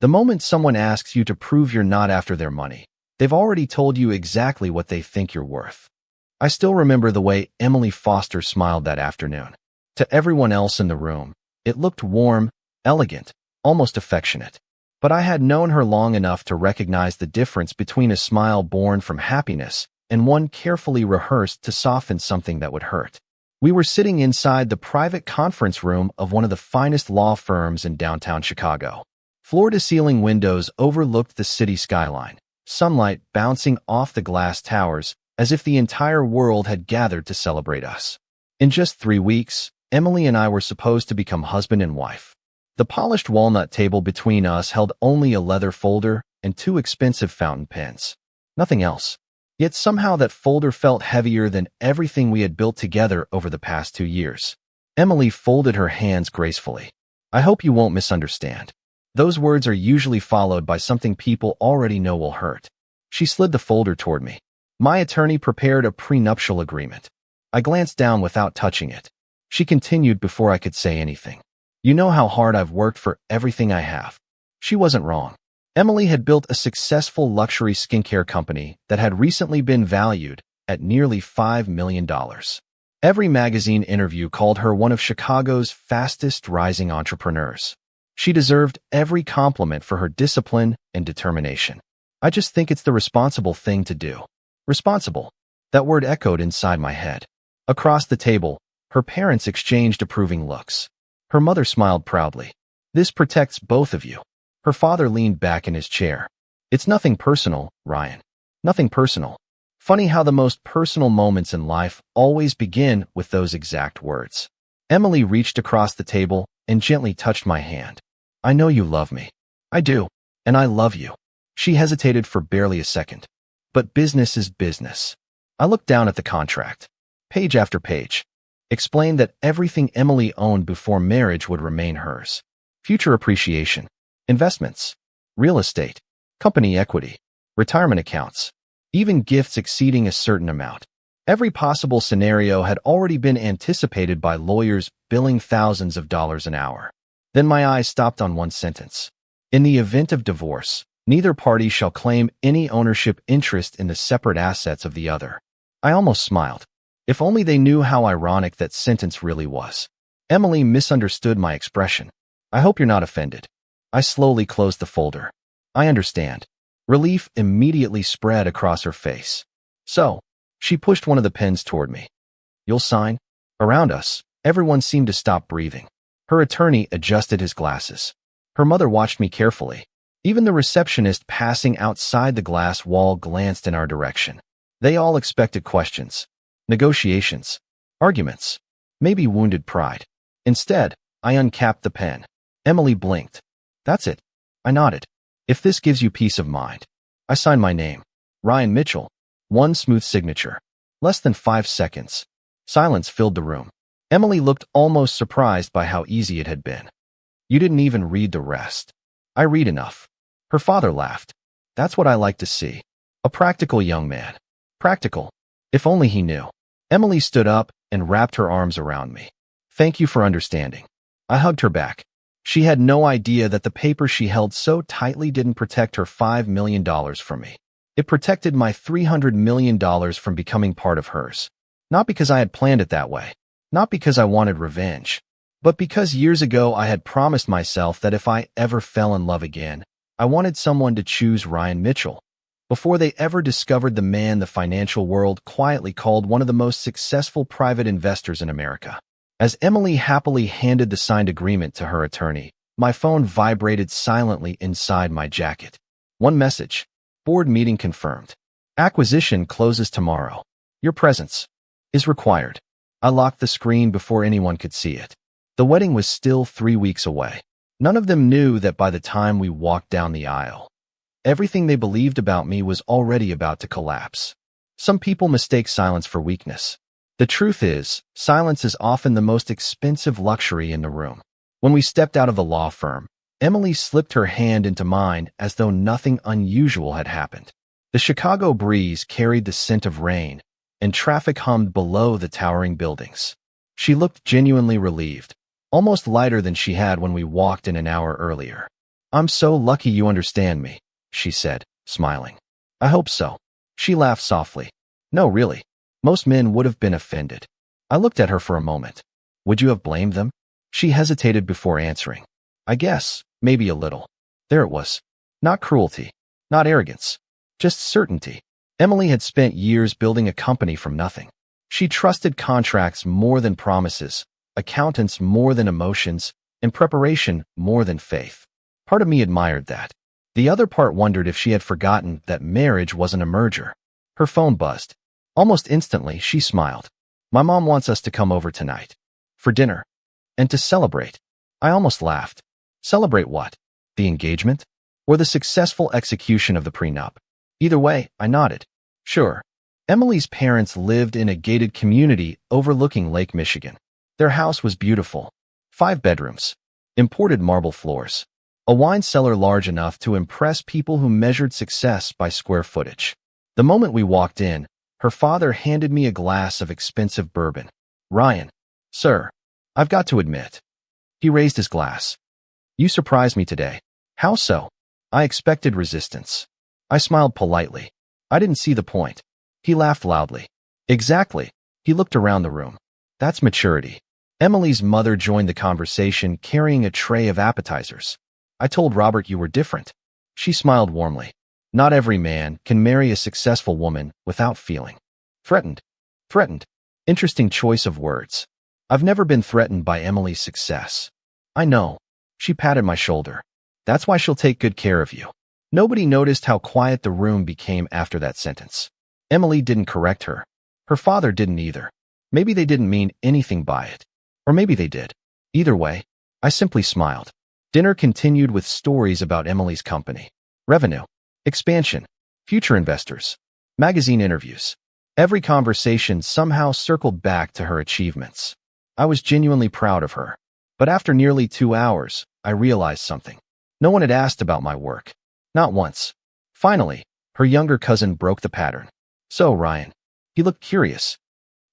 The moment someone asks you to prove you're not after their money, they've already told you exactly what they think you're worth. I still remember the way Emily Foster smiled that afternoon. To everyone else in the room, it looked warm, elegant, almost affectionate. But I had known her long enough to recognize the difference between a smile born from happiness and one carefully rehearsed to soften something that would hurt. We were sitting inside the private conference room of one of the finest law firms in downtown Chicago. Floor-to-ceiling windows overlooked the city skyline, sunlight bouncing off the glass towers as if the entire world had gathered to celebrate us. In just 3 weeks, Emily and I were supposed to become husband and wife. The polished walnut table between us held only a leather folder and 2 expensive fountain pens. Nothing else. Yet somehow that folder felt heavier than everything we had built together over the past 2 years. Emily folded her hands gracefully. I hope you won't misunderstand. Those words are usually followed by something people already know will hurt. She slid the folder toward me. My attorney prepared a prenuptial agreement. I glanced down without touching it. She continued before I could say anything. You know how hard I've worked for everything I have. She wasn't wrong. Emily had built a successful luxury skincare company that had recently been valued at nearly $5 million. Every magazine interview called her one of Chicago's fastest rising entrepreneurs. She deserved every compliment for her discipline and determination. I just think it's the responsible thing to do. Responsible. That word echoed inside my head. Across the table, her parents exchanged approving looks. Her mother smiled proudly. This protects both of you. Her father leaned back in his chair. It's nothing personal, Ryan. Nothing personal. Funny how the most personal moments in life always begin with those exact words. Emily reached across the table and gently touched my hand. I know you love me. I do. And I love you. She hesitated for barely a second. But business is business. I looked down at the contract. Page after page. Explained that everything Emily owned before marriage would remain hers. Future appreciation. Investments. Real estate. Company equity. Retirement accounts. Even gifts exceeding a certain amount. Every possible scenario had already been anticipated by lawyers billing thousands of dollars an hour. Then my eyes stopped on one sentence. In the event of divorce, neither party shall claim any ownership interest in the separate assets of the other. I almost smiled. If only they knew how ironic that sentence really was. Emily misunderstood my expression. I hope you're not offended. I slowly closed the folder. I understand. Relief immediately spread across her face. So, she pushed one of the pens toward me. You'll sign? Around us, everyone seemed to stop breathing. Her attorney adjusted his glasses. Her mother watched me carefully. Even the receptionist passing outside the glass wall glanced in our direction. They all expected questions. Negotiations. Arguments. Maybe wounded pride. Instead, I uncapped the pen. Emily blinked. That's it. I nodded. If this gives you peace of mind. I signed my name. Ryan Mitchell. One smooth signature. Less than 5 seconds. Silence filled the room. Emily looked almost surprised by how easy it had been. You didn't even read the rest. I read enough. Her father laughed. That's what I like to see. A practical young man. Practical. If only he knew. Emily stood up and wrapped her arms around me. Thank you for understanding. I hugged her back. She had no idea that the paper she held so tightly didn't protect her $5 million from me. It protected my $300 million from becoming part of hers. Not because I had planned it that way. Not because I wanted revenge. But because years ago I had promised myself that if I ever fell in love again, I wanted someone to choose Ryan Mitchell. Before they ever discovered the man the financial world quietly called one of the most successful private investors in America. As Emily happily handed the signed agreement to her attorney, my phone vibrated silently inside my jacket. One message. Board meeting confirmed. Acquisition closes tomorrow. Your presence is required. I locked the screen before anyone could see it. The wedding was still 3 weeks away. None of them knew that by the time we walked down the aisle, everything they believed about me was already about to collapse. Some people mistake silence for weakness. The truth is, silence is often the most expensive luxury in the room. When we stepped out of the law firm, Emily slipped her hand into mine as though nothing unusual had happened. The Chicago breeze carried the scent of rain, and traffic hummed below the towering buildings. She looked genuinely relieved, almost lighter than she had when we walked in an hour earlier. I'm so lucky you understand me, she said, smiling. I hope so. She laughed softly. No, really. Most men would have been offended. I looked at her for a moment. Would you have blamed them? She hesitated before answering. I guess, maybe a little. There it was. Not cruelty. Not arrogance. Just certainty. Emily had spent years building a company from nothing. She trusted contracts more than promises, accountants more than emotions, and preparation more than faith. Part of me admired that. The other part wondered if she had forgotten that marriage wasn't a merger. Her phone buzzed. Almost instantly, she smiled. My mom wants us to come over tonight. For dinner. And to celebrate. I almost laughed. Celebrate what? The engagement? Or the successful execution of the prenup? Either way, I nodded. Sure. Emily's parents lived in a gated community overlooking Lake Michigan. Their house was beautiful. 5 bedrooms. Imported marble floors. A wine cellar large enough to impress people who measured success by square footage. The moment we walked in, her father handed me a glass of expensive bourbon. Ryan. Sir. I've got to admit. He raised his glass. You surprised me today. How so? I expected resistance. I smiled politely. I didn't see the point. He laughed loudly. Exactly. He looked around the room. That's maturity. Emily's mother joined the conversation carrying a tray of appetizers. I told Robert you were different. She smiled warmly. Not every man can marry a successful woman without feeling threatened. Threatened. Interesting choice of words. I've never been threatened by Emily's success. I know. She patted my shoulder. That's why she'll take good care of you. Nobody noticed how quiet the room became after that sentence. Emily didn't correct her. Her father didn't either. Maybe they didn't mean anything by it. Or maybe they did. Either way, I simply smiled. Dinner continued with stories about Emily's company. Revenue. Expansion. Future investors. Magazine interviews. Every conversation somehow circled back to her achievements. I was genuinely proud of her. But after nearly 2 hours, I realized something. No one had asked about my work. Not once. Finally, her younger cousin broke the pattern. So, Ryan. He looked curious.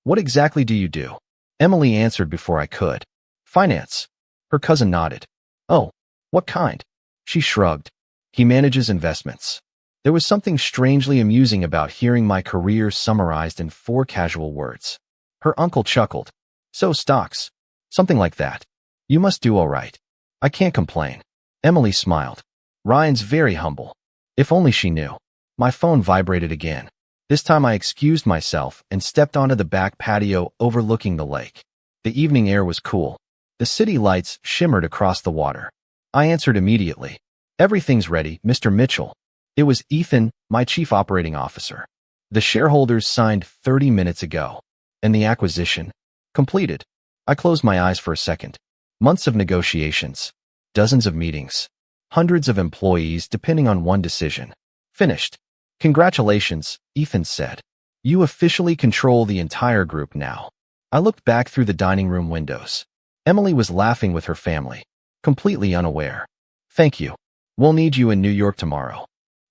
What exactly do you do? Emily answered before I could. Finance. Her cousin nodded. Oh, what kind? She shrugged. He manages investments. There was something strangely amusing about hearing my career summarized in 4 casual words. Her uncle chuckled. So stocks. Something like that. You must do all right. I can't complain. Emily smiled. Ryan's very humble. If only she knew. My phone vibrated again. This time I excused myself and stepped onto the back patio overlooking the lake. The evening air was cool. The city lights shimmered across the water. I answered immediately. Everything's ready, Mr. Mitchell. It was Ethan, my chief operating officer. The shareholders signed 30 minutes ago. And the acquisition? Completed. I closed my eyes for a second. Months of negotiations. Dozens of meetings. Hundreds of employees depending on one decision. Finished. Congratulations, Ethan said. You officially control the entire group now. I looked back through the dining room windows. Emily was laughing with her family, completely unaware. Thank you. We'll need you in New York tomorrow.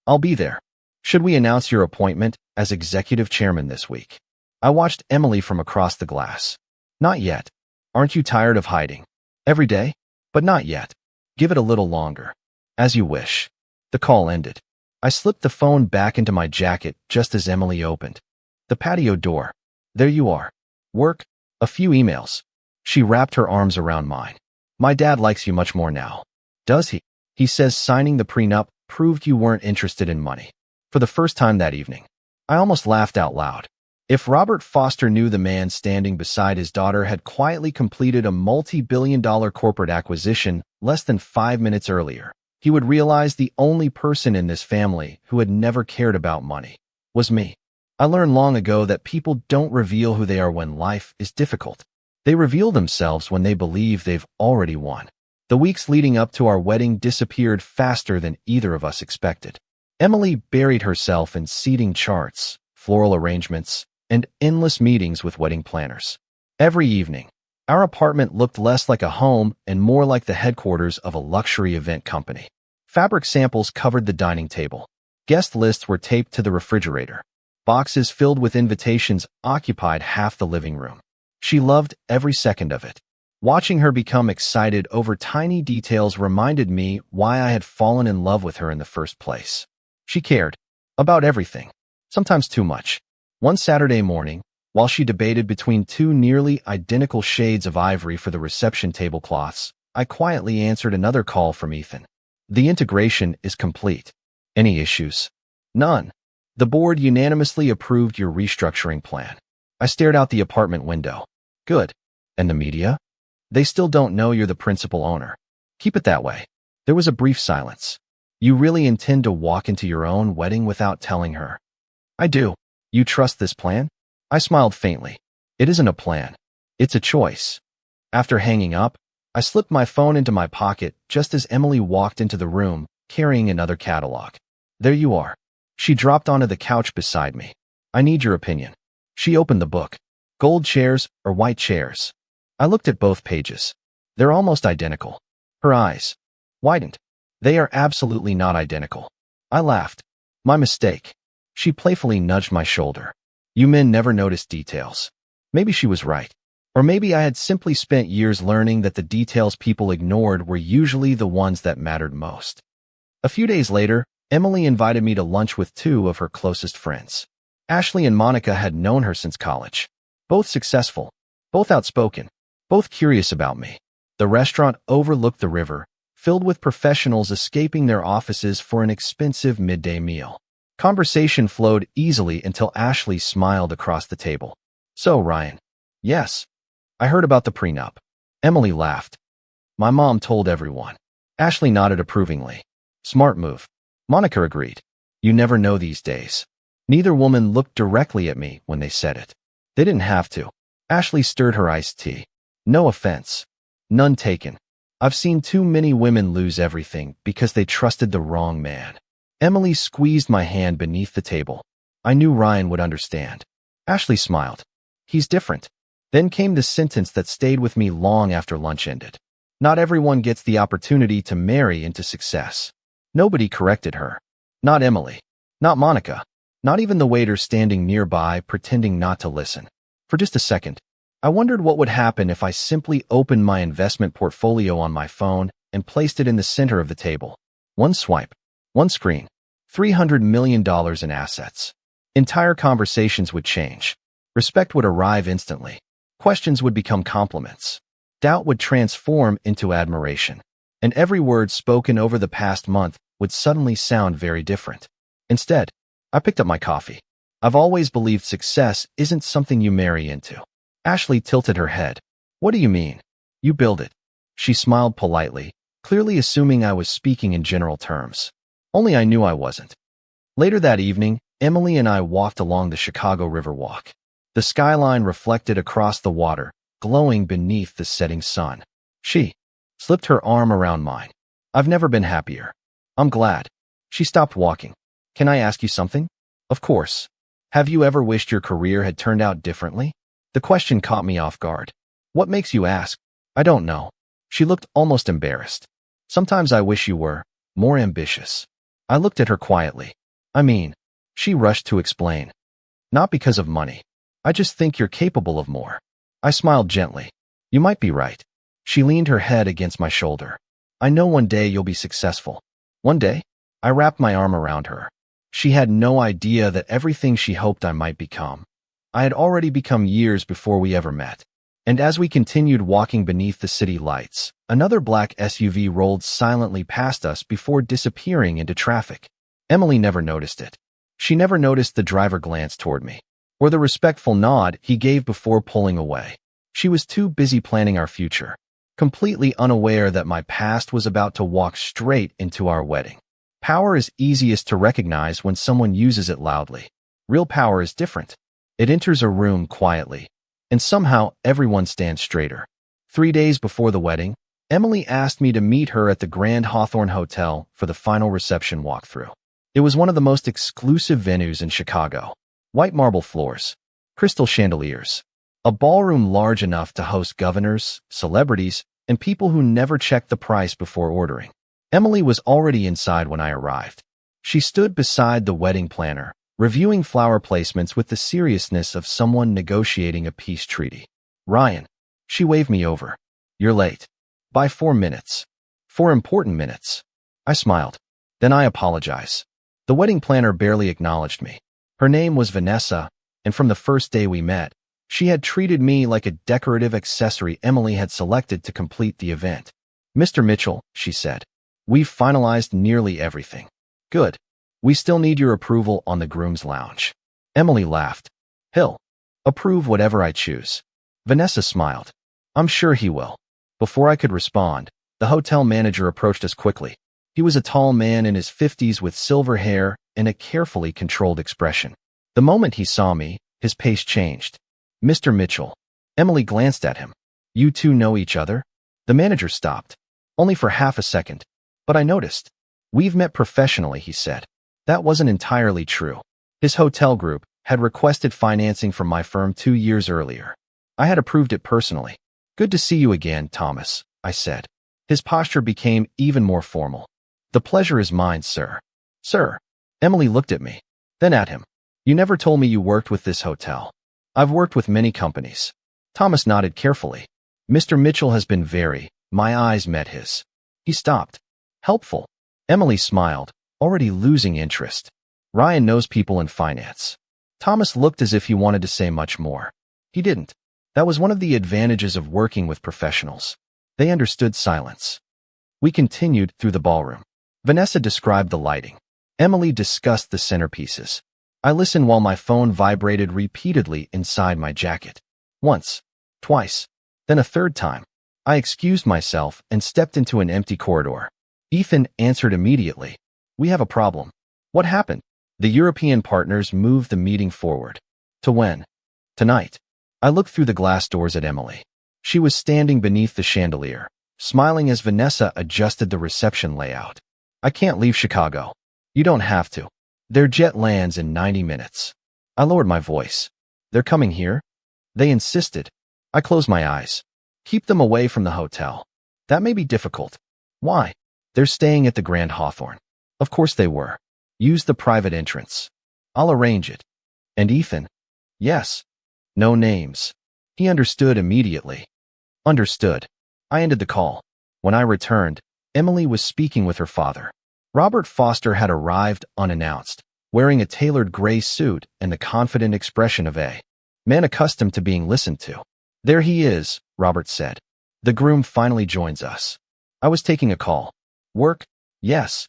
I'll be there. Should we announce your appointment as executive chairman this week? I watched Emily from across the glass. Not yet. Aren't you tired of hiding? Every day? But not yet. Give it a little longer. As you wish. The call ended. I slipped the phone back into my jacket just as Emily opened the patio door. There you are. Work, a few emails. She wrapped her arms around mine. My dad likes you much more now. Does he? He says signing the prenup proved you weren't interested in money. For the first time that evening. I almost laughed out loud. If Robert Foster knew the man standing beside his daughter had quietly completed a multi-billion-dollar corporate acquisition less than 5 minutes earlier, he would realize the only person in this family who had never cared about money was me. I learned long ago that people don't reveal who they are when life is difficult. They reveal themselves when they believe they've already won. The weeks leading up to our wedding disappeared faster than either of us expected. Emily buried herself in seating charts, floral arrangements, and endless meetings with wedding planners. Every evening, our apartment looked less like a home and more like the headquarters of a luxury event company. Fabric samples covered the dining table. Guest lists were taped to the refrigerator. Boxes filled with invitations occupied half the living room. She loved every second of it. Watching her become excited over tiny details reminded me why I had fallen in love with her in the first place. She cared. About everything. Sometimes too much. One Saturday morning, while she debated between two nearly identical shades of ivory for the reception tablecloths, I quietly answered another call from Ethan. The integration is complete. Any issues? None. The board unanimously approved your restructuring plan. I stared out the apartment window. Good. And the media? They still don't know you're the principal owner. Keep it that way. There was a brief silence. You really intend to walk into your own wedding without telling her? I do. You trust this plan? I smiled faintly. It isn't a plan. It's a choice. After hanging up, I slipped my phone into my pocket just as Emily walked into the room, carrying another catalog. There you are. She dropped onto the couch beside me. I need your opinion. She opened the book. Gold chairs or white chairs? I looked at both pages. They're almost identical. Her eyes widened. They are absolutely not identical. I laughed. My mistake. She playfully nudged my shoulder. You men never notice details. Maybe she was right. Or maybe I had simply spent years learning that the details people ignored were usually the ones that mattered most. A few days later, Emily invited me to lunch with two of her closest friends. Ashley and Monica had known her since college. Both successful, both outspoken, both curious about me. The restaurant overlooked the river, filled with professionals escaping their offices for an expensive midday meal. Conversation flowed easily until Ashley smiled across the table. So, Ryan. Yes. I heard about the prenup. Emily laughed. My mom told everyone. Ashley nodded approvingly. Smart move. Monica agreed. You never know these days. Neither woman looked directly at me when they said it. They didn't have to. Ashley stirred her iced tea. No offense. None taken. I've seen too many women lose everything because they trusted the wrong man. Emily squeezed my hand beneath the table. I knew Ryan would understand. Ashley smiled. He's different. Then came the sentence that stayed with me long after lunch ended. Not everyone gets the opportunity to marry into success. Nobody corrected her. Not Emily. Not Monica. Not even the waiter standing nearby pretending not to listen. For just a second, I wondered what would happen if I simply opened my investment portfolio on my phone and placed it in the center of the table. One swipe. One screen. $300 million in assets. Entire conversations would change. Respect would arrive instantly. Questions would become compliments. Doubt would transform into admiration. And every word spoken over the past month would suddenly sound very different. Instead, I picked up my coffee. I've always believed success isn't something you marry into. Ashley tilted her head. What do you mean? You build it. She smiled politely, clearly assuming I was speaking in general terms. Only I knew I wasn't. Later that evening, Emily and I walked along the Chicago Riverwalk. The skyline reflected across the water, glowing beneath the setting sun. She slipped her arm around mine. I've never been happier. I'm glad. She stopped walking. Can I ask you something? Of course. Have you ever wished your career had turned out differently? The question caught me off guard. What makes you ask? I don't know. She looked almost embarrassed. Sometimes I wish you were more ambitious. I looked at her quietly. I mean, she rushed to explain. Not because of money. I just think you're capable of more. I smiled gently. You might be right. She leaned her head against my shoulder. I know one day you'll be successful. One day? I wrapped my arm around her. She had no idea that everything she hoped I might become, I had already become years before we ever met. And as we continued walking beneath the city lights, another black SUV rolled silently past us before disappearing into traffic. Emily never noticed it. She never noticed the driver glance toward me, or the respectful nod he gave before pulling away. She was too busy planning our future, completely unaware that my past was about to walk straight into our wedding. Power is easiest to recognize when someone uses it loudly. Real power is different. It enters a room quietly, and somehow everyone stands straighter. 3 days before the wedding, Emily asked me to meet her at the Grand Hawthorne Hotel for the final reception walkthrough. It was one of the most exclusive venues in Chicago. White marble floors, crystal chandeliers, a ballroom large enough to host governors, celebrities, and people who never checked the price before ordering. Emily was already inside when I arrived. She stood beside the wedding planner, reviewing flower placements with the seriousness of someone negotiating a peace treaty. Ryan. She waved me over. You're late. By 4 minutes. 4 important minutes. I smiled. Then I apologize. The wedding planner barely acknowledged me. Her name was Vanessa, and from the first day we met, she had treated me like a decorative accessory Emily had selected to complete the event. Mr. Mitchell, she said, we've finalized nearly everything. Good. We still need your approval on the groom's lounge. Emily laughed. He'll approve whatever I choose. Vanessa smiled. I'm sure he will. Before I could respond, the hotel manager approached us quickly. He was a tall man in his 50s with silver hair and a carefully controlled expression. The moment he saw me, his pace changed. Mr. Mitchell. Emily glanced at him. You two know each other? The manager stopped. Only for half a second. But I noticed. We've met professionally, he said. That wasn't entirely true. His hotel group had requested financing from my firm 2 years earlier. I had approved it personally. Good to see you again, Thomas, I said. His posture became even more formal. The pleasure is mine, sir. Sir. Emily looked at me, then at him. You never told me you worked with this hotel. I've worked with many companies. Thomas nodded carefully. Mr. Mitchell has been very. My eyes met his. He stopped. Helpful. Emily smiled, already losing interest. Ryan knows people in finance. Thomas looked as if he wanted to say much more. He didn't. That was one of the advantages of working with professionals. They understood silence. We continued through the ballroom. Vanessa described the lighting. Emily discussed the centerpieces. I listened while my phone vibrated repeatedly inside my jacket. Once, twice, then a third time. I excused myself and stepped into an empty corridor. Ethan answered immediately. We have a problem. What happened? The European partners moved the meeting forward. To when? Tonight. I looked through the glass doors at Emily. She was standing beneath the chandelier, smiling as Vanessa adjusted the reception layout. I can't leave Chicago. You don't have to. Their jet lands in 90 minutes. I lowered my voice. They're coming here? They insisted. I closed my eyes. Keep them away from the hotel. That may be difficult. Why? They're staying at the Grand Hawthorne. Of course they were. Use the private entrance. I'll arrange it. And Ethan? Yes. No names. He understood immediately. Understood. I ended the call. When I returned, Emily was speaking with her father. Robert Foster had arrived unannounced, wearing a tailored gray suit and the confident expression of a man accustomed to being listened to. There he is, Robert said. The groom finally joins us. I was taking a call. Work? Yes.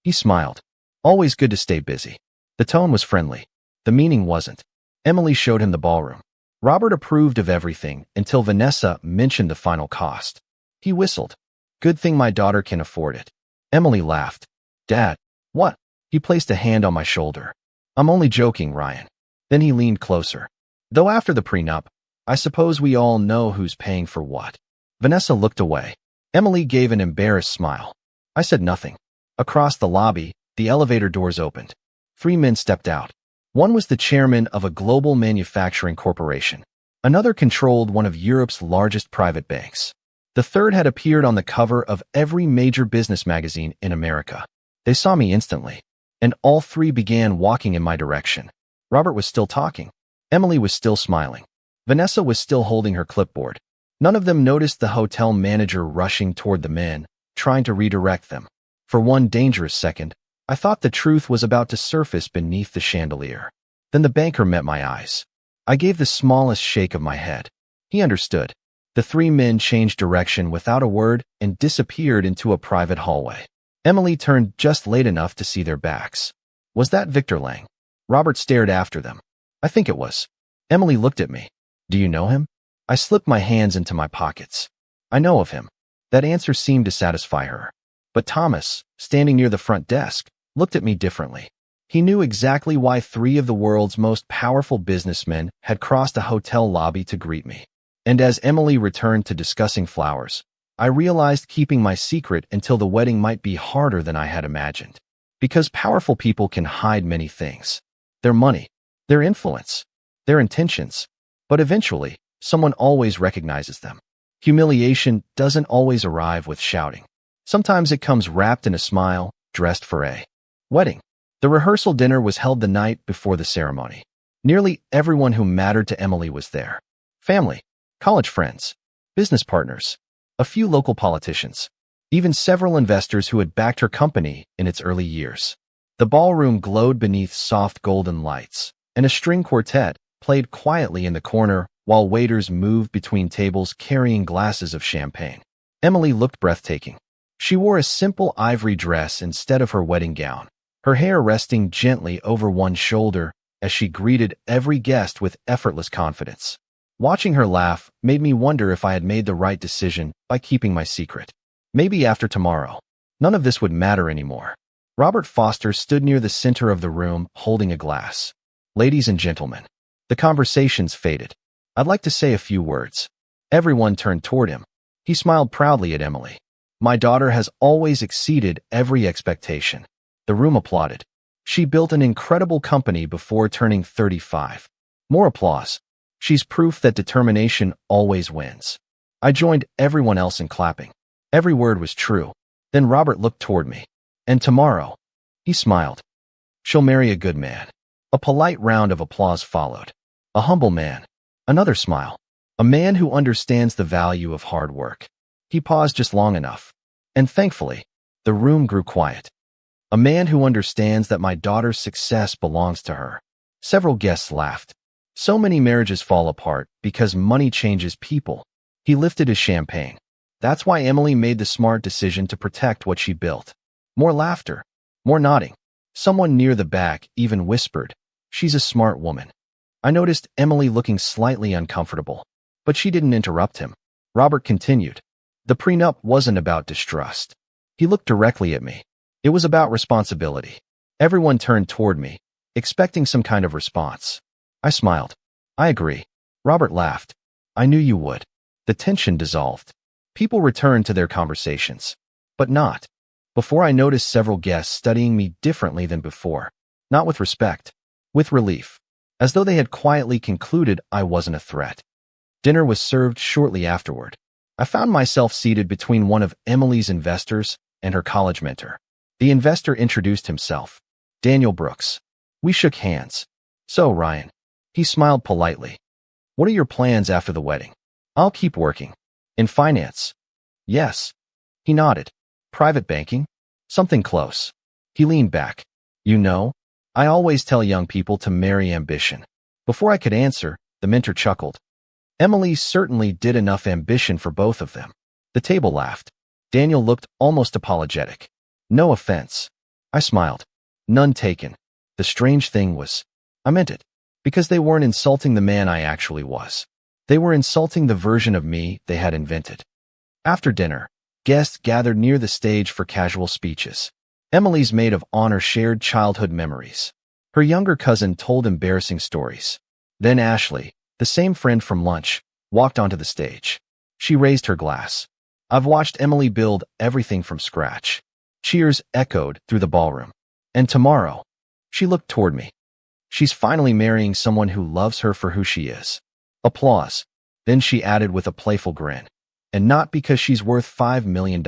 He smiled. Always good to stay busy. The tone was friendly. The meaning wasn't. Emily showed him the ballroom. Robert approved of everything until Vanessa mentioned the final cost. He whistled. Good thing my daughter can afford it. Emily laughed. Dad, what? He placed a hand on my shoulder. I'm only joking, Ryan. Then he leaned closer. Though after the prenup, I suppose we all know who's paying for what. Vanessa looked away. Emily gave an embarrassed smile. I said nothing. Across the lobby, the elevator doors opened. 3 men stepped out. One was the chairman of a global manufacturing corporation. Another controlled one of Europe's largest private banks. The third had appeared on the cover of every major business magazine in America. They saw me instantly, and all 3 began walking in my direction. Robert was still talking. Emily was still smiling. Vanessa was still holding her clipboard. None of them noticed the hotel manager rushing toward the men, trying to redirect them. For one dangerous second, I thought the truth was about to surface beneath the chandelier. Then the banker met my eyes. I gave the smallest shake of my head. He understood. The 3 men changed direction without a word and disappeared into a private hallway. Emily turned just late enough to see their backs. Was that Victor Lang? Robert stared after them. I think it was. Emily looked at me. Do you know him? I slipped my hands into my pockets. I know of him. That answer seemed to satisfy her. But Thomas, standing near the front desk, looked at me differently. He knew exactly why 3 of the world's most powerful businessmen had crossed a hotel lobby to greet me. And as Emily returned to discussing flowers, I realized keeping my secret until the wedding might be harder than I had imagined. Because powerful people can hide many things. Their money, their influence, their intentions. But eventually, someone always recognizes them. Humiliation doesn't always arrive with shouting. Sometimes it comes wrapped in a smile, dressed for a wedding. The rehearsal dinner was held the night before the ceremony. Nearly everyone who mattered to Emily was there. Family, college friends, business partners. a few local politicians, even several investors who had backed her company in its early years. The ballroom glowed beneath soft golden lights, and a string quartet played quietly in the corner while waiters moved between tables carrying glasses of champagne. Emily looked breathtaking. She wore a simple ivory dress instead of her wedding gown, her hair resting gently over one shoulder as she greeted every guest with effortless confidence. Watching her laugh made me wonder if I had made the right decision by keeping my secret. Maybe after tomorrow, none of this would matter anymore. Robert Foster stood near the center of the room holding a glass. Ladies and gentlemen, the conversations faded. I'd like to say a few words. Everyone turned toward him. He smiled proudly at Emily. My daughter has always exceeded every expectation. The room applauded. She built an incredible company before turning 35. More applause. She's proof that determination always wins. I joined everyone else in clapping. Every word was true. Then Robert looked toward me. And tomorrow, he smiled. She'll marry a good man. A polite round of applause followed. A humble man. Another smile. A man who understands the value of hard work. He paused just long enough. And thankfully, the room grew quiet. A man who understands that my daughter's success belongs to her. Several guests laughed. So many marriages fall apart because money changes people. He lifted his champagne. That's why Emily made the smart decision to protect what she built. More laughter. More nodding. Someone near the back even whispered, "She's a smart woman." I noticed Emily looking slightly uncomfortable, but she didn't interrupt him. Robert continued. The prenup wasn't about distrust. He looked directly at me. It was about responsibility. Everyone turned toward me, expecting some kind of response. I smiled. I agree. Robert laughed. I knew you would. The tension dissolved. People returned to their conversations. But not before I noticed several guests studying me differently than before. Not with respect. With relief. As though they had quietly concluded I wasn't a threat. Dinner was served shortly afterward. I found myself seated between one of Emily's investors and her college mentor. The investor introduced himself. Daniel Brooks. We shook hands. So, Ryan. He smiled politely. What are your plans after the wedding? I'll keep working. In finance? Yes. He nodded. Private banking? Something close. He leaned back. You know, I always tell young people to marry ambition. Before I could answer, the mentor chuckled. Emily certainly did enough ambition for both of them. The table laughed. Daniel looked almost apologetic. No offense. I smiled. None taken. The strange thing was, I meant it. Because they weren't insulting the man I actually was. They were insulting the version of me they had invented. After dinner, guests gathered near the stage for casual speeches. Emily's maid of honor shared childhood memories. Her younger cousin told embarrassing stories. Then Ashley, the same friend from lunch, walked onto the stage. She raised her glass. I've watched Emily build everything from scratch. Cheers echoed through the ballroom. And tomorrow, she looked toward me. She's finally marrying someone who loves her for who she is. Applause. Then she added with a playful grin. And not because she's worth $5 million.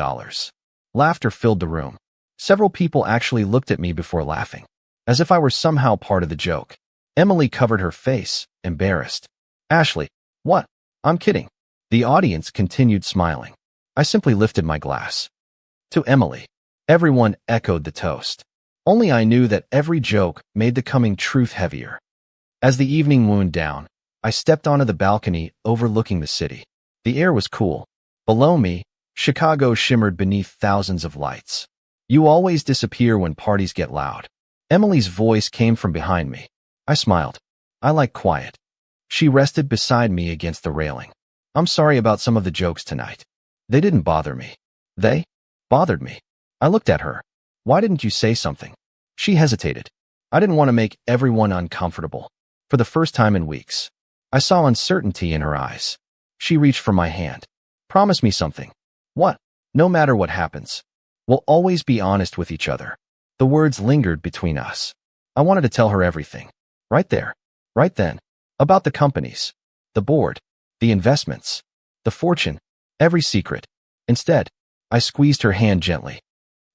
Laughter filled the room. Several people actually looked at me before laughing, as if I were somehow part of the joke. Emily covered her face, embarrassed. Ashley, what? I'm kidding. The audience continued smiling. I simply lifted my glass. To Emily. Everyone echoed the toast. Only I knew that every joke made the coming truth heavier. As the evening wound down, I stepped onto the balcony overlooking the city. The air was cool. Below me, Chicago shimmered beneath thousands of lights. You always disappear when parties get loud. Emily's voice came from behind me. I smiled. I like quiet. She rested beside me against the railing. I'm sorry about some of the jokes tonight. They didn't bother me. They bothered me. I looked at her. Why didn't you say something? She hesitated. I didn't want to make everyone uncomfortable. For the first time in weeks, I saw uncertainty in her eyes. She reached for my hand. Promise me something. What? No matter what happens, we'll always be honest with each other. The words lingered between us. I wanted to tell her everything. Right there. Right then. About the companies. The board. The investments. The fortune. Every secret. Instead, I squeezed her hand gently.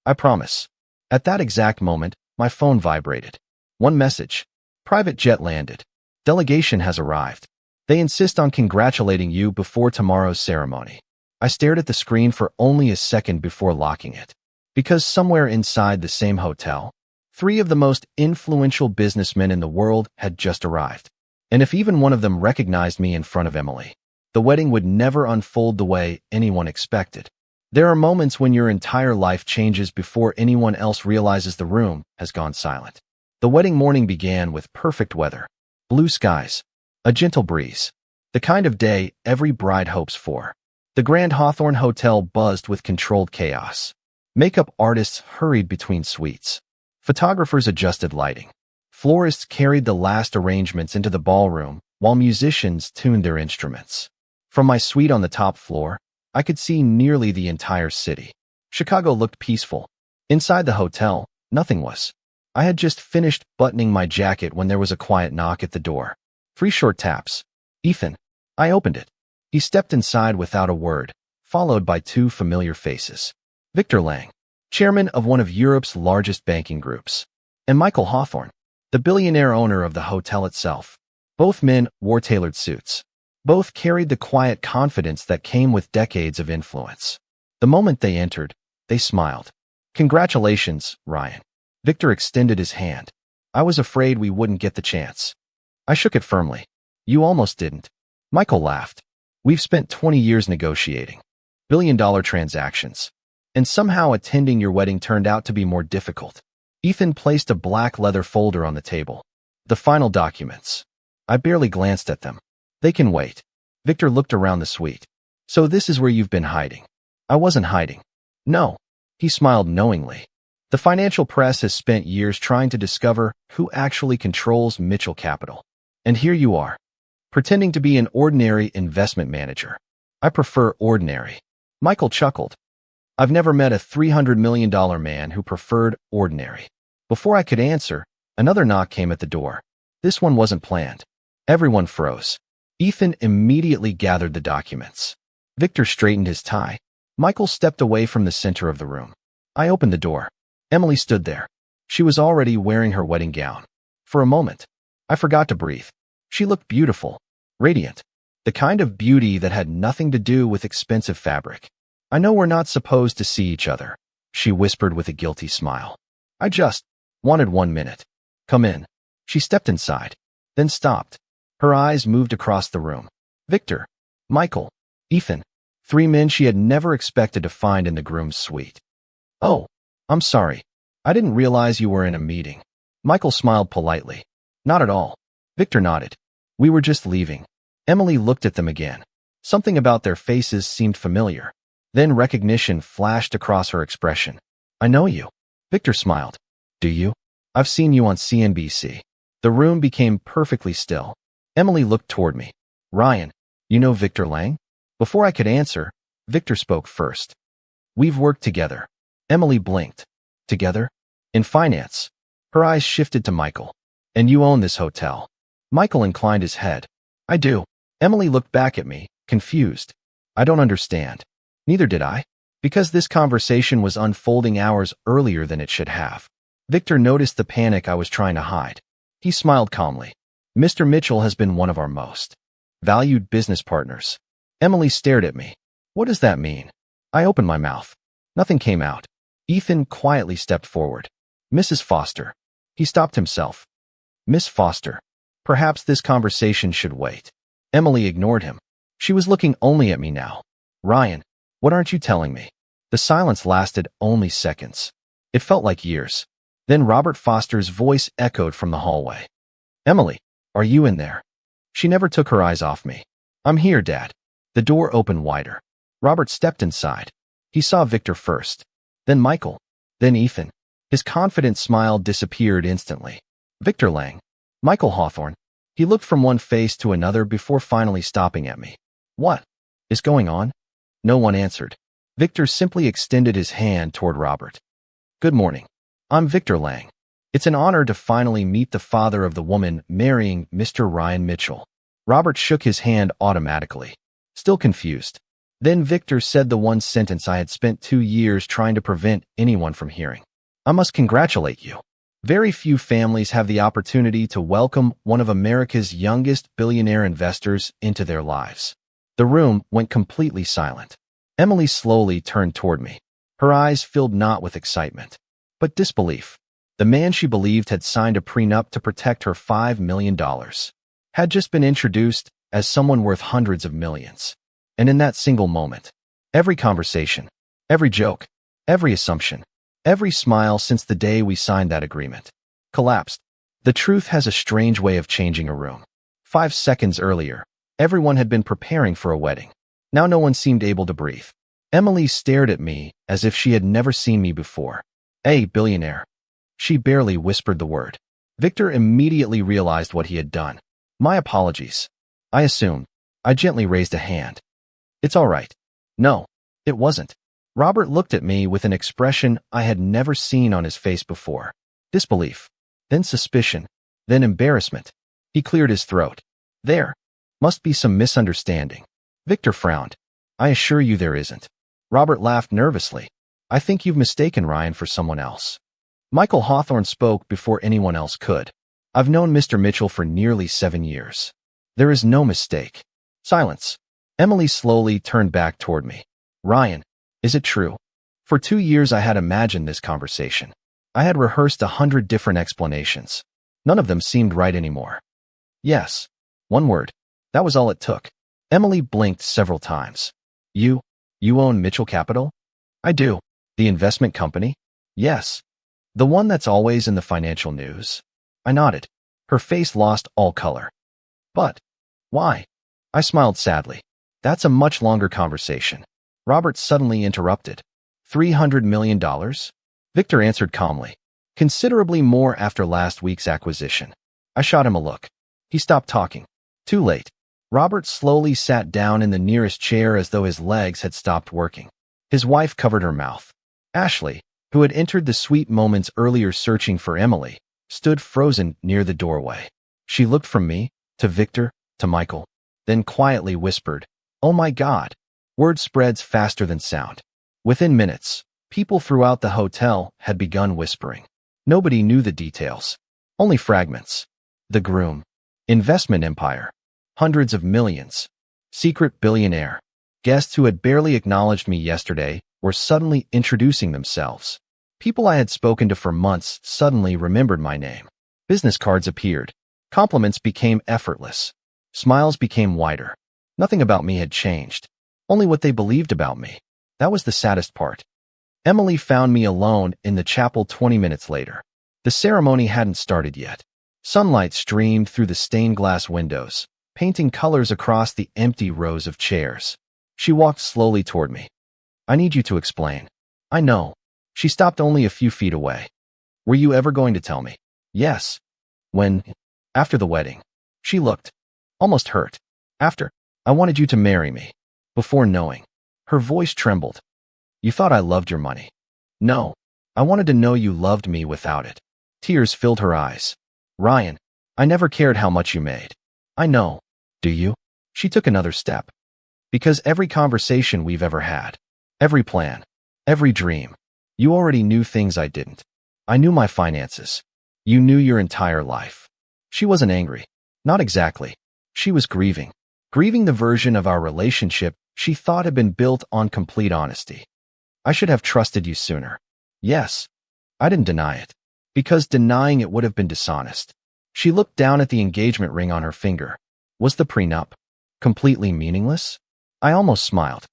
I promise. At that exact moment, my phone vibrated. One message. Private jet landed. Delegation has arrived. They insist on congratulating you before tomorrow's ceremony. I stared at the screen for only a second before locking it. Because somewhere inside the same hotel, three of the most influential businessmen in the world had just arrived. And if even one of them recognized me in front of Emily, the wedding would never unfold the way anyone expected. There are moments when your entire life changes before anyone else realizes the room has gone silent. The wedding morning began with perfect weather, blue skies, a gentle breeze, the kind of day every bride hopes for. The Grand Hawthorne Hotel buzzed with controlled chaos. Makeup artists hurried between suites. Photographers adjusted lighting. Florists carried the last arrangements into the ballroom, while musicians tuned their instruments. From my suite on the top floor, I could see nearly the entire city. Chicago looked peaceful. Inside the hotel, nothing was. I had just finished buttoning my jacket when there was a quiet knock at the door. 3 short taps. Ethan. I opened it. He stepped inside without a word, followed by 2 familiar faces. Victor Lang, chairman of one of Europe's largest banking groups, and Michael Hawthorne, the billionaire owner of the hotel itself. Both men wore tailored suits. Both carried the quiet confidence that came with decades of influence. The moment they entered, they smiled. Congratulations, Ryan. Victor extended his hand. I was afraid we wouldn't get the chance. I shook it firmly. You almost didn't. Michael laughed. We've spent 20 years negotiating billion-dollar transactions, and somehow attending your wedding turned out to be more difficult. Ethan placed a black leather folder on the table. The final documents. I barely glanced at them. They can wait. Victor looked around the suite. So this is where you've been hiding. I wasn't hiding. No. He smiled knowingly. The financial press has spent years trying to discover who actually controls Mitchell Capital. And here you are, pretending to be an ordinary investment manager. I prefer ordinary. Michael chuckled. I've never met a $300 million man who preferred ordinary. Before I could answer, another knock came at the door. This one wasn't planned. Everyone froze. Ethan immediately gathered the documents. Victor straightened his tie. Michael stepped away from the center of the room. I opened the door. Emily stood there. She was already wearing her wedding gown. For a moment, I forgot to breathe. She looked beautiful, radiant, the kind of beauty that had nothing to do with expensive fabric. I know we're not supposed to see each other, she whispered with a guilty smile. I just wanted 1 minute. Come in. She stepped inside, then stopped. Her eyes moved across the room. Victor, Michael, Ethan, 3 men she had never expected to find in the groom's suite. Oh, I'm sorry. I didn't realize you were in a meeting. Michael smiled politely. Not at all. Victor nodded. We were just leaving. Emily looked at them again. Something about their faces seemed familiar. Then recognition flashed across her expression. I know you. Victor smiled. Do you? I've seen you on CNBC. The room became perfectly still. Emily looked toward me. Ryan, you know Victor Lang? Before I could answer, Victor spoke first. We've worked together. Emily blinked. Together? In finance. Her eyes shifted to Michael. And you own this hotel. Michael inclined his head. I do. Emily looked back at me, confused. I don't understand. Neither did I. Because this conversation was unfolding hours earlier than it should have. Victor noticed the panic I was trying to hide. He smiled calmly. Mr. Mitchell has been one of our most valued business partners. Emily stared at me. What does that mean? I opened my mouth. Nothing came out. Ethan quietly stepped forward. Mrs. Foster. He stopped himself. Miss Foster. Perhaps this conversation should wait. Emily ignored him. She was looking only at me now. Ryan, what aren't you telling me? The silence lasted only seconds. It felt like years. Then Robert Foster's voice echoed from the hallway. Emily, are you in there? She never took her eyes off me. I'm here, Dad. The door opened wider. Robert stepped inside. He saw Victor first, then Michael, then Ethan. His confident smile disappeared instantly. Victor Lang. Michael Hawthorne. He looked from one face to another before finally stopping at me. What is going on? No one answered. Victor simply extended his hand toward Robert. Good morning. I'm Victor Lang. It's an honor to finally meet the father of the woman marrying Mr. Ryan Mitchell. Robert shook his hand automatically, still confused. Then Victor said the one sentence I had spent 2 years trying to prevent anyone from hearing. I must congratulate you. Very few families have the opportunity to welcome one of America's youngest billionaire investors into their lives. The room went completely silent. Emily slowly turned toward me. Her eyes filled not with excitement, but disbelief. The man she believed had signed a prenup to protect her $5 million had just been introduced as someone worth hundreds of millions. And in that single moment, every conversation, every joke, every assumption, every smile since the day we signed that agreement collapsed. The truth has a strange way of changing a room. 5 seconds earlier, everyone had been preparing for a wedding. Now no one seemed able to breathe. Emily stared at me as if she had never seen me before. "Hey, billionaire." She barely whispered the word. Victor immediately realized what he had done. "My apologies." I assumed. I gently raised a hand. "It's all right." "No, it wasn't." Robert looked at me with an expression I had never seen on his face before. Disbelief, then suspicion, then embarrassment. He cleared his throat. "There must be some misunderstanding." Victor frowned. "I assure you there isn't." Robert laughed nervously. "I think you've mistaken Ryan for someone else." Michael Hawthorne spoke before anyone else could. "I've known Mr. Mitchell for nearly 7 years. There is no mistake." Silence. Emily slowly turned back toward me. "Ryan, is it true?" For 2 years I had imagined this conversation. I had rehearsed 100 different explanations. None of them seemed right anymore. "Yes." One word. That was all it took. Emily blinked several times. You own Mitchell Capital?" "I do." "The investment company?" "Yes." "The one that's always in the financial news?" I nodded. Her face lost all color. "But why?" I smiled sadly. "That's a much longer conversation." Robert suddenly interrupted. $300 million? Victor answered calmly. "Considerably more after last week's acquisition." I shot him a look. He stopped talking. Too late. Robert slowly sat down in the nearest chair as though his legs had stopped working. His wife covered her mouth. Ashley, who had entered the suite moments earlier searching for Emily, stood frozen near the doorway. She looked from me, to Victor, to Michael, then quietly whispered, "Oh my God." Word spreads faster than sound. Within minutes, people throughout the hotel had begun whispering. Nobody knew the details. Only fragments. The groom. Investment empire. Hundreds of millions. Secret billionaire. Guests who had barely acknowledged me yesterday were suddenly introducing themselves. People I had spoken to for months suddenly remembered my name. Business cards appeared. Compliments became effortless. Smiles became wider. Nothing about me had changed. Only what they believed about me. That was the saddest part. Emily found me alone in the chapel 20 minutes later. The ceremony hadn't started yet. Sunlight streamed through the stained glass windows, painting colors across the empty rows of chairs. She walked slowly toward me. "I need you to explain." "I know." She stopped only a few feet away. "Were you ever going to tell me?" "Yes." "When?" "After the wedding." She looked, almost hurt. "After. I wanted you to marry me." "Before knowing." Her voice trembled. "You thought I loved your money." "No. I wanted to know you loved me without it." Tears filled her eyes. "Ryan, I never cared how much you made." "I know." "Do you?" She took another step. "Because every conversation we've ever had, every plan, every dream, you already knew things I didn't. I knew my finances. You knew your entire life." She wasn't angry. Not exactly. She was grieving. Grieving the version of our relationship she thought had been built on complete honesty. "I should have trusted you sooner." "Yes." I didn't deny it. Because denying it would have been dishonest. She looked down at the engagement ring on her finger. Was the prenup completely meaningless? I almost smiled.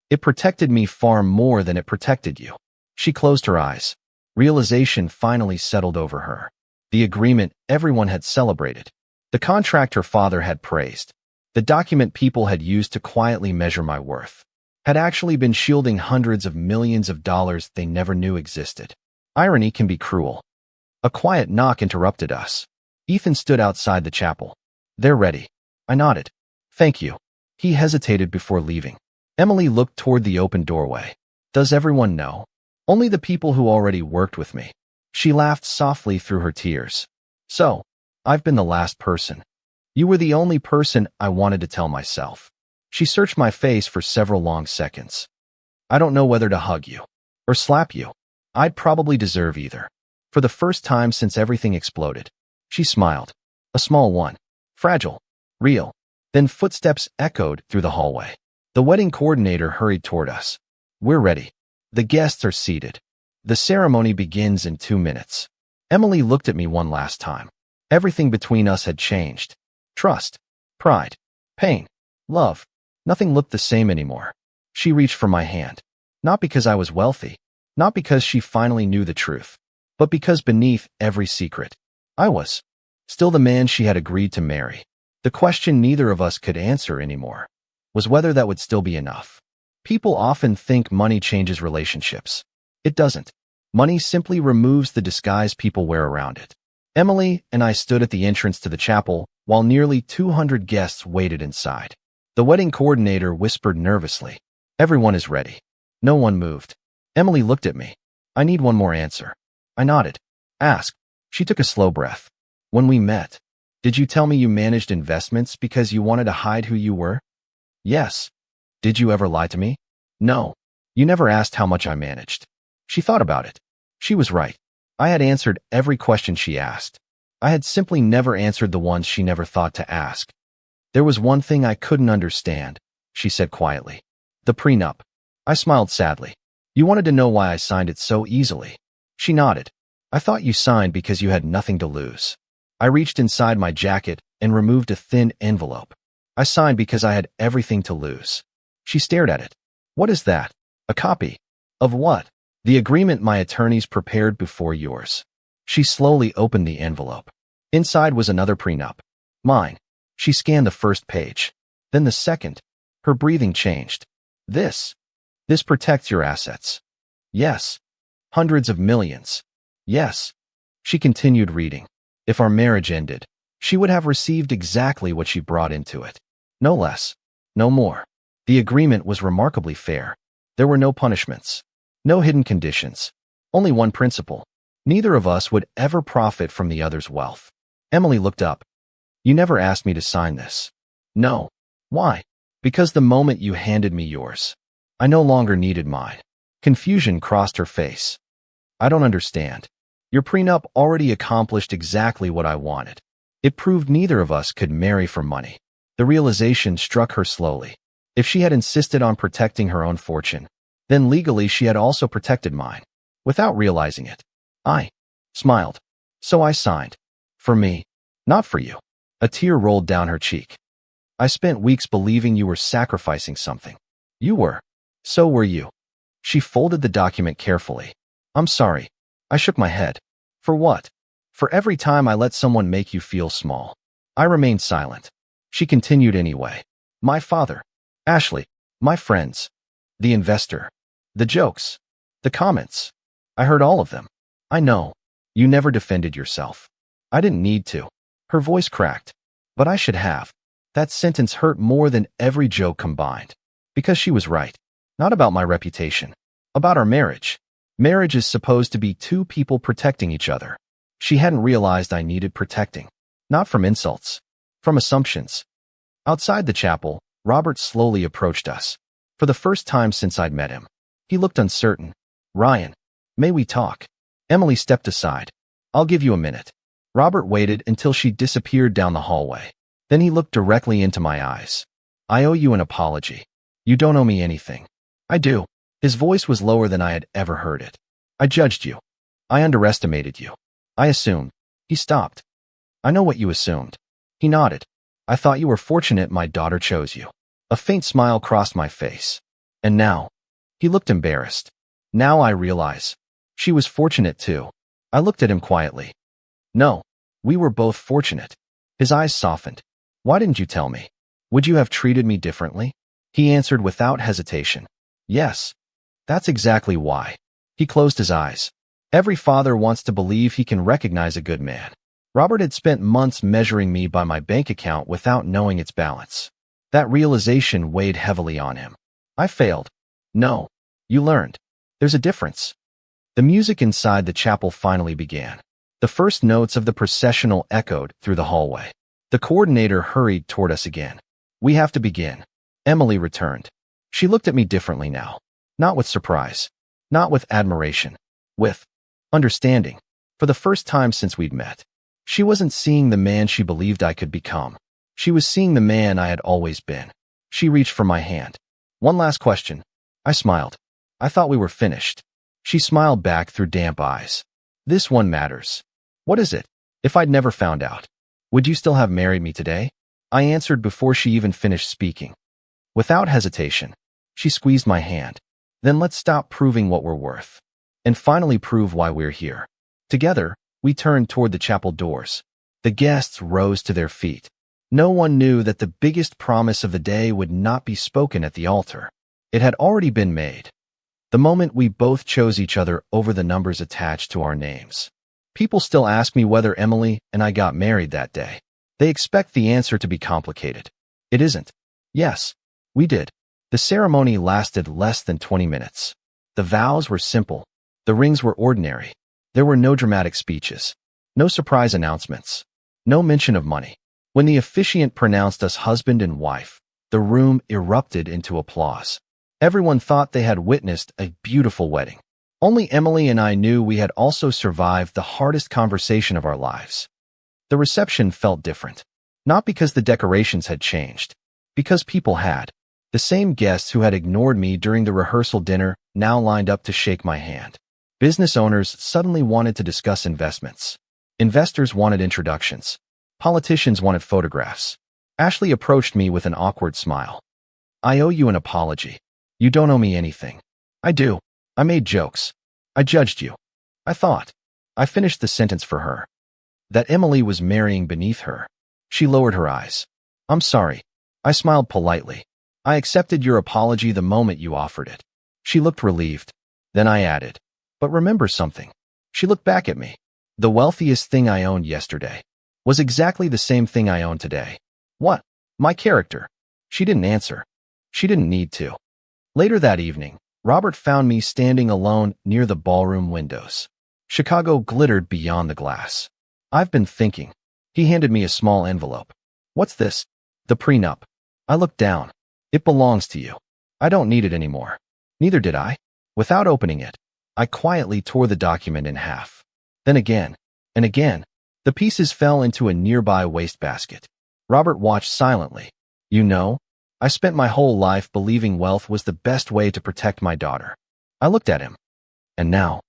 "It protected me far more than it protected you." She closed her eyes. Realization finally settled over her. The agreement everyone had celebrated. The contract her father had praised. The document people had used to quietly measure my worth. Had actually been shielding hundreds of millions of dollars they never knew existed. Irony can be cruel. A quiet knock interrupted us. Ethan stood outside the chapel. "They're ready." I nodded. "Thank you." He hesitated before leaving. Emily looked toward the open doorway. "Does everyone know?" "Only the people who already worked with me." She laughed softly through her tears. "So, I've been the last person. You were the only person I wanted to tell myself." She searched my face for several long seconds. "I don't know whether to hug you or slap you. I'd probably deserve either." For the first time since everything exploded, she smiled. A small one. Fragile. Real. Then footsteps echoed through the hallway. The wedding coordinator hurried toward us. We're ready. The guests are seated. The ceremony begins in 2 minutes. Emily looked at me one last time. Everything between us had changed. Trust, pride, pain, love. Nothing looked the same anymore. She reached for my hand. Not because I was wealthy, not because she finally knew the truth, but because beneath every secret, I was still the man she had agreed to marry. The question neither of us could answer anymore was whether that would still be enough. People often think money changes relationships. It doesn't. Money simply removes the disguise people wear around it. Emily and I stood at the entrance to the chapel while nearly 200 guests waited inside. The wedding coordinator whispered nervously, "Everyone is ready." No one moved. Emily looked at me. "I need one more answer." I nodded. "Ask." She took a slow breath. "When we met, did you tell me you managed investments because you wanted to hide who you were?" "Yes." "Did you ever lie to me?" "No." "You never asked how much I managed." She thought about it. She was right. I had answered every question she asked. I had simply never answered the ones she never thought to ask. "There was one thing I couldn't understand," she said quietly. "The prenup." I smiled sadly. "You wanted to know why I signed it so easily." She nodded. "I thought you signed because you had nothing to lose." I reached inside my jacket and removed a thin envelope. "I signed because I had everything to lose." She stared at it. "What is that?" "A copy." "Of what?" "The agreement my attorneys prepared before yours." She slowly opened the envelope. Inside was another prenup. Mine. She scanned the first page. Then the second. Her breathing changed. This protects your assets." "Yes." "Hundreds of millions." "Yes." She continued reading. "If our marriage ended, she would have received exactly what she brought into it. No less. No more." The agreement was remarkably fair. There were no punishments. No hidden conditions. Only one principle. Neither of us would ever profit from the other's wealth. Emily looked up. "You never asked me to sign this." "No." "Why?" "Because the moment you handed me yours, I no longer needed mine." Confusion crossed her face. "I don't understand." "Your prenup already accomplished exactly what I wanted. It proved neither of us could marry for money." The realization struck her slowly. If she had insisted on protecting her own fortune, then legally she had also protected mine. Without realizing it, I smiled. "So I signed. For me, not for you." A tear rolled down her cheek. "I spent weeks believing you were sacrificing something." "You were. So were you." She folded the document carefully. "I'm sorry." I shook my head. "For what?" "For every time I let someone make you feel small." I remained silent. She continued anyway. "My father. Ashley. My friends. The investor. The jokes. The comments. I heard all of them. I know. You never defended yourself." "I didn't need to." Her voice cracked. "But I should have." That sentence hurt more than every joke combined. Because she was right. Not about my reputation. About our marriage. Marriage is supposed to be two people protecting each other. She hadn't realized I needed protecting. Not from insults. From assumptions. Outside the chapel, Robert slowly approached us. For the first time since I'd met him. He looked uncertain. "Ryan, may we talk?" Emily stepped aside. "I'll give you a minute." Robert waited until she disappeared down the hallway. Then he looked directly into my eyes. "I owe you an apology." "You don't owe me anything." "I do." His voice was lower than I had ever heard it. "I judged you. I underestimated you. I assumed." He stopped. "I know what you assumed." He nodded. "I thought you were fortunate my daughter chose you." A faint smile crossed my face. "And now?" He looked embarrassed. "Now I realize. She was fortunate too." I looked at him quietly. "No, we were both fortunate." His eyes softened. "Why didn't you tell me? Would you have treated me differently?" He answered without hesitation. "Yes. That's exactly why." He closed his eyes. Every father wants to believe he can recognize a good man. Robert had spent months measuring me by my bank account without knowing its balance. That realization weighed heavily on him. I failed. "No. You learned. There's a difference." The music inside the chapel finally began. The first notes of the processional echoed through the hallway. The coordinator hurried toward us again. "We have to begin." Emily returned. She looked at me differently now. Not with surprise. Not with admiration. With understanding. For the first time since we'd met. She wasn't seeing the man she believed I could become. She was seeing the man I had always been. She reached for my hand. One last question. I smiled. I thought we were finished. She smiled back through damp eyes. This one matters. What is it? If I'd never found out, would you still have married me today? I answered before she even finished speaking. Without hesitation, she squeezed my hand. Then let's stop proving what we're worth, and finally prove why we're here. Together, we turned toward the chapel doors. The guests rose to their feet. No one knew that the biggest promise of the day would not be spoken at the altar. It had already been made. The moment we both chose each other over the numbers attached to our names. People still ask me whether Emily and I got married that day. They expect the answer to be complicated. It isn't. Yes, we did. The ceremony lasted less than 20 minutes. The vows were simple. The rings were ordinary. There were no dramatic speeches. No surprise announcements. No mention of money. When the officiant pronounced us husband and wife, the room erupted into applause. Everyone thought they had witnessed a beautiful wedding. Only Emily and I knew we had also survived the hardest conversation of our lives. The reception felt different. Not because the decorations had changed. Because people had. The same guests who had ignored me during the rehearsal dinner now lined up to shake my hand. Business owners suddenly wanted to discuss investments. Investors wanted introductions. Politicians wanted photographs. Ashley approached me with an awkward smile. I owe you an apology. You don't owe me anything. I do. I made jokes. I judged you. I thought. I finished the sentence for her. That Emily was marrying beneath her. She lowered her eyes. I'm sorry. I smiled politely. I accepted your apology the moment you offered it. She looked relieved. Then I added, but remember something. She looked back at me. The wealthiest thing I owned yesterday was exactly the same thing I own today. What? My character. She didn't answer. She didn't need to. Later that evening, Robert found me standing alone near the ballroom windows. Chicago glittered beyond the glass. I've been thinking. He handed me a small envelope. What's this? The prenup. I looked down. It belongs to you. I don't need it anymore. Neither did I. Without opening it, I quietly tore the document in half. Then again, and again, the pieces fell into a nearby wastebasket. Robert watched silently. You know, I spent my whole life believing wealth was the best way to protect my daughter. I looked at him. And now?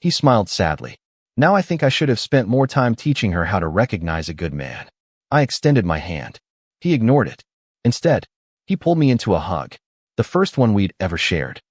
He smiled sadly. Now I think I should have spent more time teaching her how to recognize a good man. I extended my hand. He ignored it. Instead, he pulled me into a hug, the first one we'd ever shared.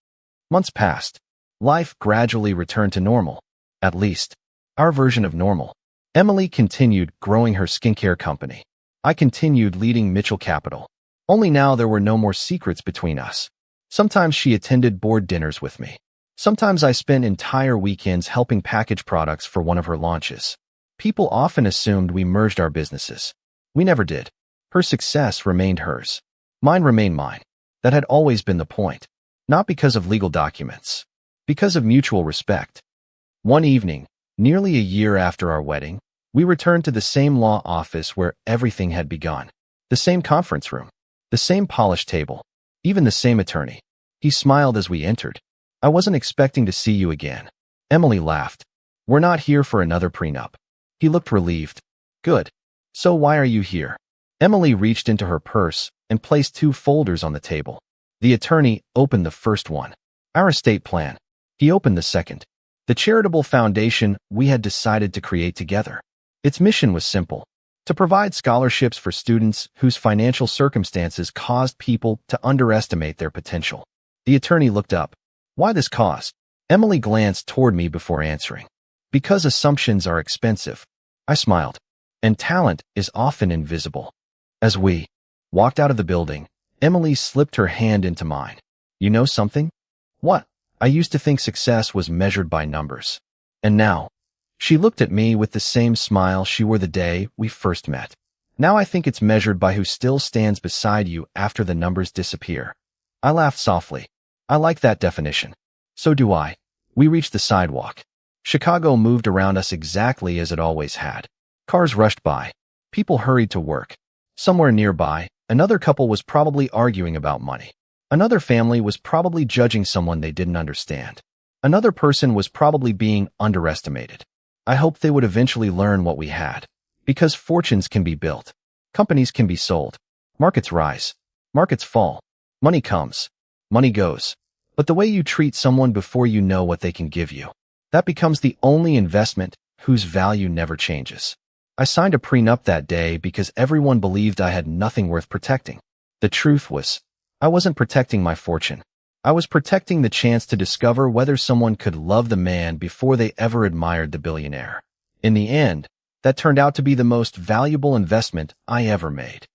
Months passed. Life gradually returned to normal. At least, our version of normal. Emily continued growing her skincare company. I continued leading Mitchell Capital. Only now there were no more secrets between us. Sometimes she attended board dinners with me. Sometimes I spent entire weekends helping package products for one of her launches. People often assumed we merged our businesses. We never did. Her success remained hers. Mine remained mine. That had always been the point. Not because of legal documents. Because of mutual respect. One evening, nearly a year after our wedding, we returned to the same law office where everything had begun. The same conference room. The same polished table. Even the same attorney. He smiled as we entered. I wasn't expecting to see you again. Emily laughed. We're not here for another prenup. He looked relieved. Good. So why are you here? Emily reached into her purse and placed 2 folders on the table. The attorney opened the first one. Our estate plan. He opened the second. The charitable foundation we had decided to create together. Its mission was simple. To provide scholarships for students whose financial circumstances caused people to underestimate their potential. The attorney looked up. Why this cause? Emily glanced toward me before answering. Because assumptions are expensive. I smiled. And talent is often invisible. As we walked out of the building, Emily slipped her hand into mine. You know something? What? I used to think success was measured by numbers. And now? She looked at me with the same smile she wore the day we first met. Now I think it's measured by who still stands beside you after the numbers disappear. I laughed softly. I like that definition. So do I. We reached the sidewalk. Chicago moved around us exactly as it always had. Cars rushed by. People hurried to work. Somewhere nearby, another couple was probably arguing about money. Another family was probably judging someone they didn't understand. Another person was probably being underestimated. I hoped they would eventually learn what we had. Because fortunes can be built. Companies can be sold. Markets rise. Markets fall. Money comes. Money goes. But the way you treat someone before you know what they can give you, that becomes the only investment whose value never changes. I signed a prenup that day because everyone believed I had nothing worth protecting. The truth was, I wasn't protecting my fortune. I was protecting the chance to discover whether someone could love the man before they ever admired the billionaire. In the end, that turned out to be the most valuable investment I ever made.